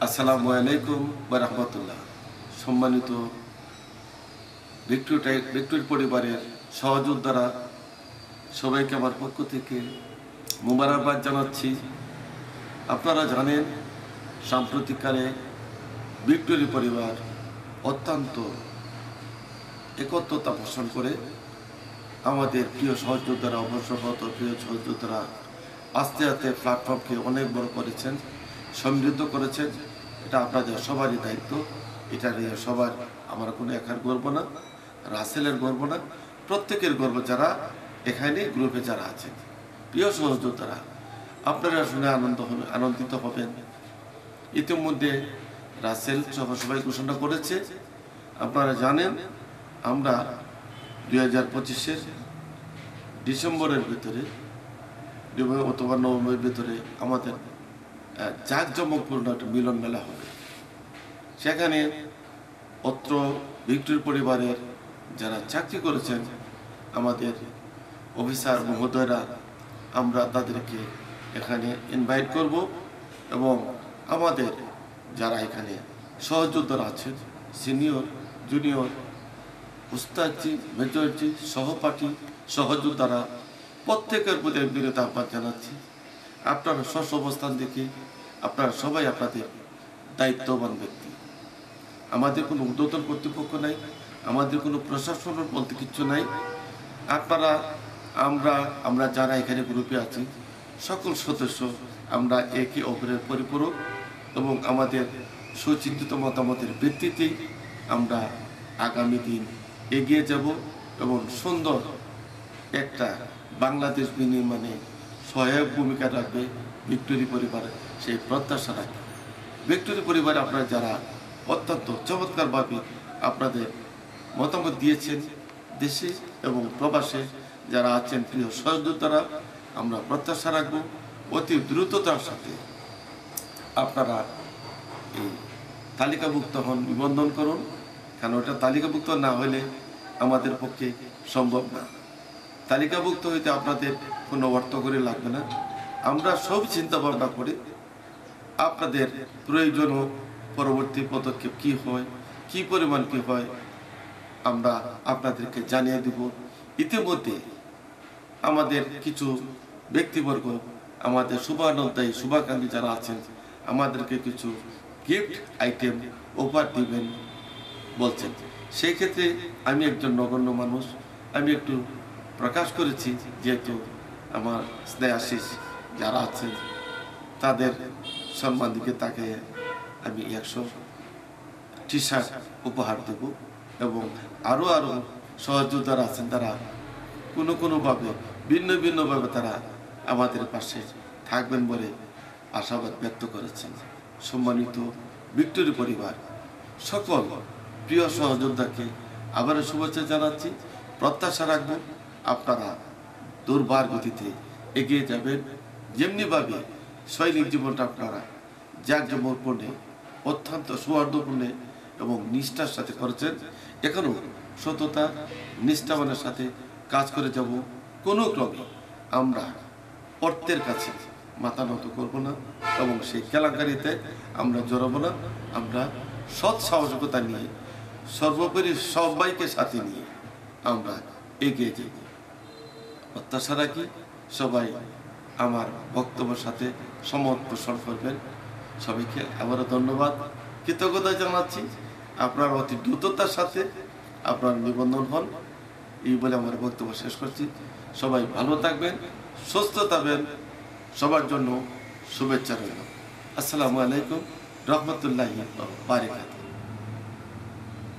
আসসালামু আলাইকুম ওয়া রাহমাতুল্লাহ। সম্মানিত ভিক্টোরি পরিবারের সহযোদ্ধারা, সবাইকে আমার পক্ষ থেকে মোবারকবাদ জানাচ্ছি। আপনারা জানেন, সাম্প্রতিককালে ভিক্টোরি পরিবার অত্যন্ত একত্রতা পোষণ করে আমাদের প্রিয় সহযোদ্ধারা, অবসরগত প্রিয় সহযোদ্ধারা আস্তে আস্তে প্ল্যাটফর্মকে অনেক বড় করেছেন, সমৃদ্ধ করেছেন। এটা আপনাদের সবারই দায়িত্ব। এটা নিয়ে সবার, আমার কোনো একার গর্ব না, রাসেলের গর্ব না, প্রত্যেকের গর্ব এখানে গ্রুপে যারা আছেন। প্রিয় সহযোদ্ধারা, আপনারা শুনে আনন্দিত হবেন। ইতিমধ্যে রাসেল সহ সবাই ঘোষণা করেছে। আপনারা জানেন, আমরা 2025-এর ডিসেম্বরের ভিতরে অথবা নভেম্বরের ভিতরে আমাদের জাঁকজমকপূর্ণ একটা মিলন মেলা হবে। সেখানে অত্র ভিক্টোরি পরিবারের যারা চাকরি করেছেন, আমাদের অফিসার মহোদয়রা, আমরা তাদেরকে এখানে ইনভাইট করব এবং আমাদের যারা এখানে সহযোদ্ধারা আছেন, সিনিয়র, জুনিয়র, উস্তাদজি, মেজরজি, সহপাঠী, সহযোদ্ধারা, প্রত্যেকের প্রতি বিরত আহ্বান জানাচ্ছি। আপনারা স্ব অবস্থান দেখে আপনারা সবাই আপনাদের দায়িত্ববান ব্যক্তি। আমাদের কোনো ঊর্ধ্বতন কর্তৃপক্ষ নাই, আমাদের কোনো প্রশাসনের বলতে কিচ্ছু নাই। আপনারা, আমরা যারা এখানে গ্রুপে আছি, সকল সদস্য আমরা একে অপরের পরিপূরক এবং আমাদের সুচিন্তিত মতামতের ভিত্তিতেই আমরা আগামী দিন এগিয়ে যাব এবং সুন্দর একটা বাংলাদেশ বিনির্মাণে সহায়ক ভূমিকা রাখবে ভিক্টোরি পরিবার, সেই প্রত্যাশা রাখবে। ভিক্টোরি পরিবারে আপনারা যারা অত্যন্ত চমৎকারভাবে আপনাদের মতামত দিয়েছেন, দেশে এবং প্রবাসে যারা আছেন প্রিয় সহযোদ্ধারা, আমরা প্রত্যাশা রাখবো অতি দ্রুততার সাথে আপনারা এই তালিকাভুক্ত হন, নিবন্ধন করুন। কারণ ওটা তালিকাভুক্ত না হলে আমাদের পক্ষে সম্ভব না। তালিকাভুক্ত হইতে আপনাদের কোনো অর্থ করে লাগবে না। আমরা সব চিন্তা ভাবনা করে আপনাদের প্রয়োজনীয় পরবর্তী পদক্ষেপ কি হয়, কি পরিমাণ কি হয়, আমরা আপনাদেরকে জানিয়ে দিব। ইতিমধ্যে আমাদের কিছু ব্যক্তিবর্গ, আমাদের শুভাকাঙ্ক্ষী যারা আছেন, আমাদেরকে কিছু গিফট আইটেম উপহার দিবেন বলছেন। সেই ক্ষেত্রে আমি একজন নগণ্য মানুষ, আমি একটু প্রকাশ করেছি, যেহেতু আমার স্নেহাশিস যারা আছেন তাদের সম্মান দিকে তাকে আমি 100 টি-শার্ট উপহার দেব এবং আরও সহযোদ্ধারা আছেন, তারা কোনোভাবে ভিন্নভাবে তারা আমাদের পাশে থাকবেন বলে আশাবাদ ব্যক্ত করেছেন। সম্মানিত ভিক্টোরি পরিবার, সকল প্রিয় সহযোদ্ধাকে আবারও শুভেচ্ছা জানাচ্ছি। প্রত্যাশা রাখবো আপনারা দুর্বার গতিতে এগিয়ে যাবেন। যেমনিভাবে সৈনিক জীবনটা আপনারা জাঁকজমকপূর্ণে, অত্যন্ত সৌহার্দ্যপূর্ণে এবং নিষ্ঠার সাথে করেছেন, এখনও সততা নিষ্ঠাবানের সাথে কাজ করে যাব। কোনো ক্রমে আমরা অর্থের কাছে মাথা নত করবো না এবং সেই কেলেঙ্কারিতে আমরা জড়াবো না। আমরা সৎ সাহসিকতা নিয়ে, সর্বোপরি সবাইকে সাথে নিয়ে আমরা এগিয়ে যাব। প্রত্যাশা রাখি সবাই আমার বক্তব্যের সাথে সম্মত পোষণ করবেন। সবাইকে আবারও ধন্যবাদ, কৃতজ্ঞতা জানাচ্ছি। আপনার অতি দ্রুততার সাথে আপনার নিবন্ধন হন, এই বলে আমার বক্তব্য শেষ করছি। সবাই ভালো থাকবেন, সুস্থ থাকবেন, সবার জন্য শুভেচ্ছা রইল। আসসালামু আলাইকুম রহমতুল্লাহি ওয়া বারাকাতুহু।